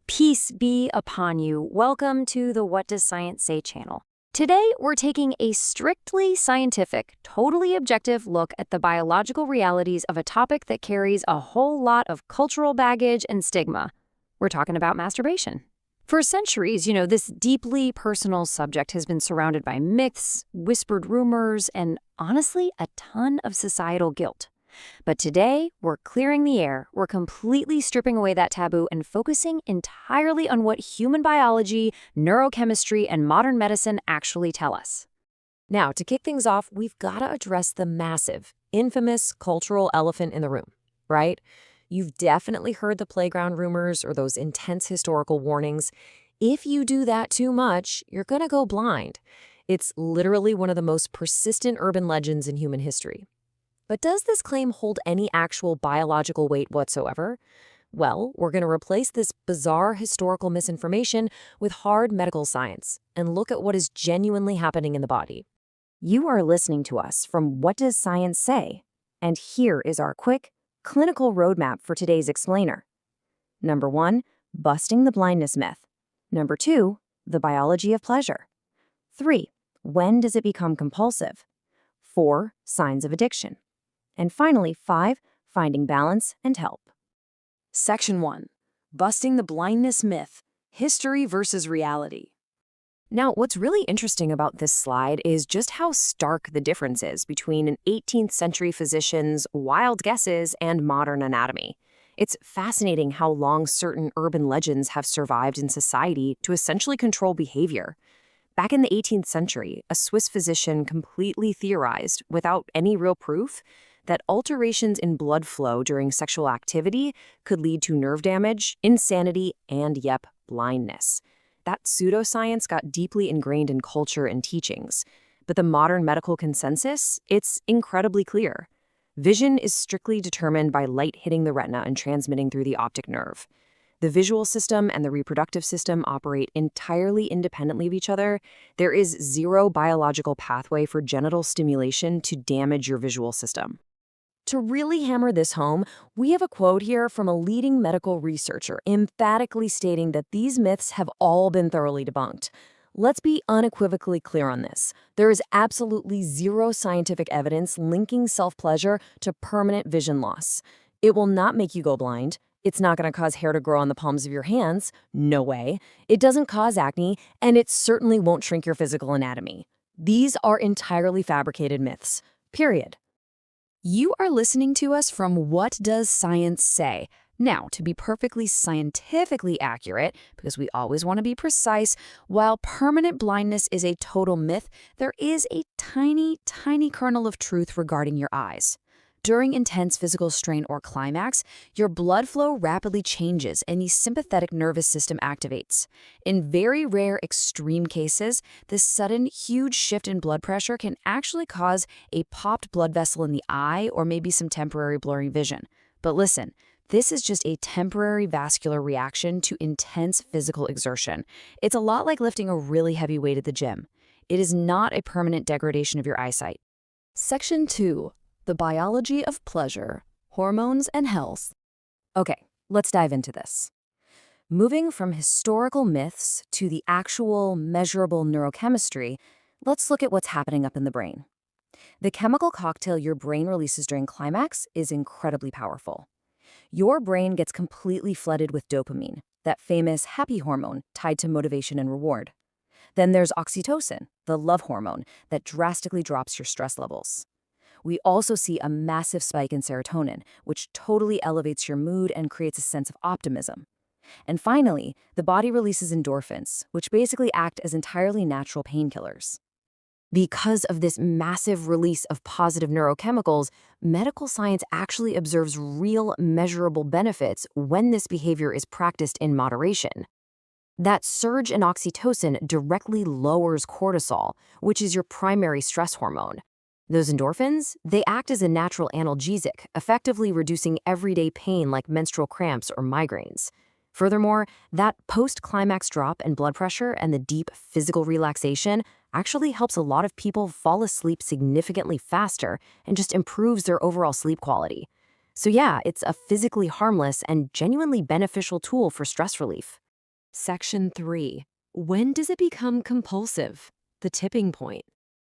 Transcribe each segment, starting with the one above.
Peace be upon you. Welcome to the What Does Science Say channel. Today, we're taking a strictly scientific, totally objective look at the biological realities of a topic that carries a whole lot of cultural baggage and stigma. We're talking about masturbation. For centuries, this deeply personal subject has been surrounded by myths, whispered rumors, and honestly, a ton of societal guilt. But today, we're clearing the air, we're completely stripping away that taboo and focusing entirely on what human biology, neurochemistry, and modern medicine actually tell us. Now, to kick things off, we've got to address the massive, infamous cultural elephant in the room, right? You've definitely heard the playground rumors or those intense historical warnings. If you do that too much, you're going to go blind. It's literally one of the most persistent urban legends in human history. But does this claim hold any actual biological weight whatsoever? Well, we're going to replace this bizarre historical misinformation with hard medical science and look at what is genuinely happening in the body. You are listening to us from What Does Science Say? And here is our quick, clinical roadmap for today's explainer. Number 1, busting the blindness myth. Number 2, the biology of pleasure. 3, when does it become compulsive? 4, signs of addiction. And finally, 5, finding balance and help. Section 1. Busting the blindness myth, history versus reality. Now, what's really interesting about this slide is just how stark the difference is between an 18th century physician's wild guesses and modern anatomy. It's fascinating how long certain urban legends have survived in society to essentially control behavior. Back in the 18th century, a Swiss physician completely theorized, without any real proof, that alterations in blood flow during sexual activity could lead to nerve damage, insanity, and, blindness. That pseudoscience got deeply ingrained in culture and teachings. But the modern medical consensus, it's incredibly clear. Vision is strictly determined by light hitting the retina and transmitting through the optic nerve. The visual system and the reproductive system operate entirely independently of each other. There is zero biological pathway for genital stimulation to damage your visual system. To really hammer this home, we have a quote here from a leading medical researcher emphatically stating that these myths have all been thoroughly debunked. Let's be unequivocally clear on this. There is absolutely zero scientific evidence linking self-pleasure to permanent vision loss. It will not make you go blind. It's not going to cause hair to grow on the palms of your hands. No way. It doesn't cause acne, and it certainly won't shrink your physical anatomy. These are entirely fabricated myths. Period. You are listening to us from What Does Science Say? Now, to be perfectly scientifically accurate, because we always want to be precise, while permanent blindness is a total myth, there is a tiny, tiny kernel of truth regarding your eyes. During intense physical strain or climax, your blood flow rapidly changes and the sympathetic nervous system activates. In very rare extreme cases, this sudden huge shift in blood pressure can actually cause a popped blood vessel in the eye or maybe some temporary blurring vision. But listen, this is just a temporary vascular reaction to intense physical exertion. It's a lot like lifting a really heavy weight at the gym. It is not a permanent degradation of your eyesight. Section 2. The biology of pleasure, hormones, and health. Okay, let's dive into this. Moving from historical myths to the actual measurable neurochemistry, let's look at what's happening up in the brain. The chemical cocktail your brain releases during climax is incredibly powerful. Your brain gets completely flooded with dopamine, that famous happy hormone tied to motivation and reward. Then there's oxytocin, the love hormone, that drastically drops your stress levels. We also see a massive spike in serotonin, which totally elevates your mood and creates a sense of optimism. And finally, the body releases endorphins, which basically act as entirely natural painkillers. Because of this massive release of positive neurochemicals, medical science actually observes real, measurable benefits when this behavior is practiced in moderation. That surge in oxytocin directly lowers cortisol, which is your primary stress hormone. Those endorphins, they act as a natural analgesic, effectively reducing everyday pain like menstrual cramps or migraines. Furthermore, that post-climax drop in blood pressure and the deep physical relaxation actually helps a lot of people fall asleep significantly faster and just improves their overall sleep quality. So yeah, it's a physically harmless and genuinely beneficial tool for stress relief. Section 3. When does it become compulsive? The tipping point.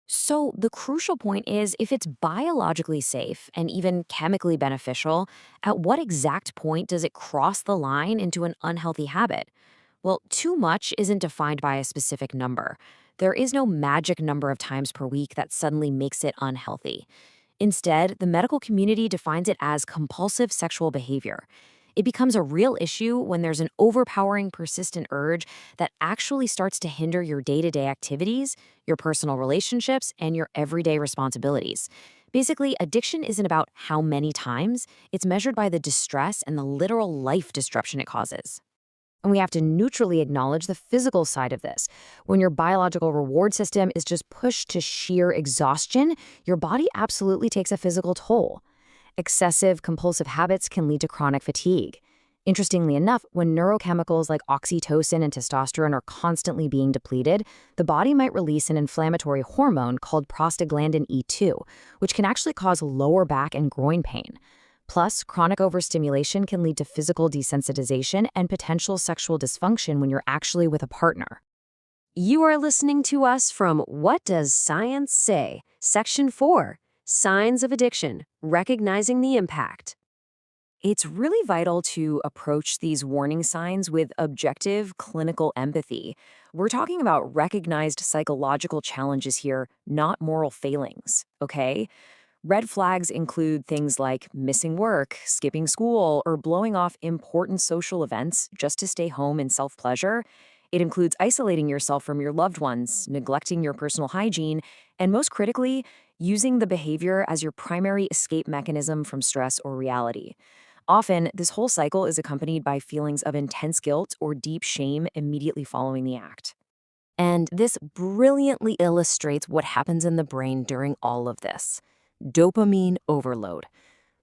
So, the crucial point is if it's biologically safe and even chemically beneficial, at what exact point does it cross the line into an unhealthy habit? Well, too much isn't defined by a specific number. There is no magic number of times per week that suddenly makes it unhealthy. Instead, the medical community defines it as compulsive sexual behavior. It becomes a real issue when there's an overpowering, persistent urge that actually starts to hinder your day-to-day activities, your personal relationships, and your everyday responsibilities. Basically, addiction isn't about how many times, it's measured by the distress and the literal life disruption it causes. And we have to neutrally acknowledge the physical side of this. When your biological reward system is just pushed to sheer exhaustion, your body absolutely takes a physical toll. Excessive compulsive habits can lead to chronic fatigue. Interestingly enough, when neurochemicals like oxytocin and testosterone are constantly being depleted, the body might release an inflammatory hormone called prostaglandin E2, which can actually cause lower back and groin pain. Plus, chronic overstimulation can lead to physical desensitization and potential sexual dysfunction when you're actually with a partner. You are listening to us from What Does Science Say? Section 4, Signs of Addiction, Recognizing the Impact. It's really vital to approach these warning signs with objective clinical empathy. We're talking about recognized psychological challenges here, not moral failings, okay? Red flags include things like missing work, skipping school, or blowing off important social events just to stay home in self-pleasure. It includes isolating yourself from your loved ones, neglecting your personal hygiene, and most critically, using the behavior as your primary escape mechanism from stress or reality. Often, this whole cycle is accompanied by feelings of intense guilt or deep shame immediately following the act. And this brilliantly illustrates what happens in the brain during all of this. Dopamine overload.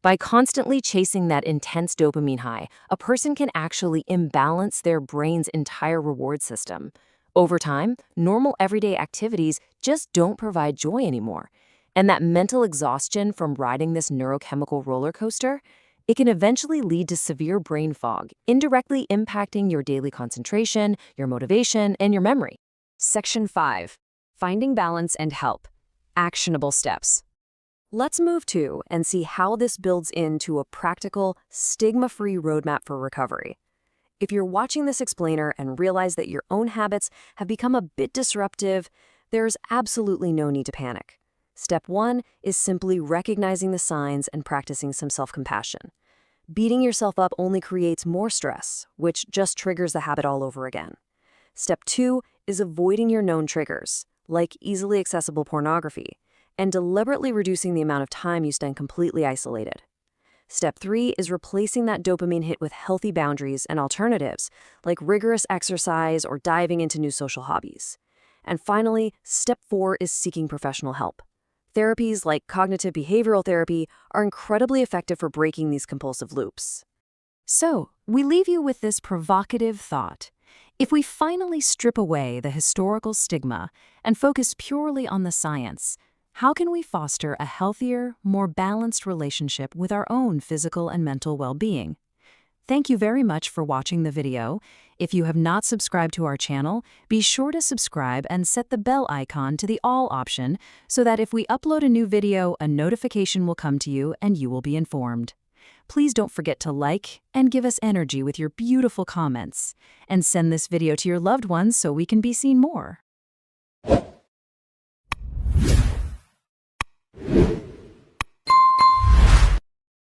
By constantly chasing that intense dopamine high, a person can actually imbalance their brain's entire reward system. Over time, normal everyday activities just don't provide joy anymore. And that mental exhaustion from riding this neurochemical roller coaster, it can eventually lead to severe brain fog, indirectly impacting your daily concentration, your motivation, and your memory. Section 5, Finding Balance and Help. Actionable Steps. Let's move to and see how this builds into a practical, stigma-free roadmap for recovery. If you're watching this explainer and realize that your own habits have become a bit disruptive, there's absolutely no need to panic. Step 1 is simply recognizing the signs and practicing some self-compassion. Beating yourself up only creates more stress, which just triggers the habit all over again. Step 2 is avoiding your known triggers, like easily accessible pornography, and deliberately reducing the amount of time you spend completely isolated. Step 3 is replacing that dopamine hit with healthy boundaries and alternatives, like rigorous exercise or diving into new social hobbies. And finally, Step 4 is seeking professional help. Therapies like cognitive behavioral therapy are incredibly effective for breaking these compulsive loops. So, we leave you with this provocative thought. If we finally strip away the historical stigma and focus purely on the science, how can we foster a healthier, more balanced relationship with our own physical and mental well-being? Thank you very much for watching the video. If you have not subscribed to our channel, be sure to subscribe and set the bell icon to the all option so that if we upload a new video, a notification will come to you and you will be informed. Please don't forget to like and give us energy with your beautiful comments, and send this video to your loved ones so we can be seen more.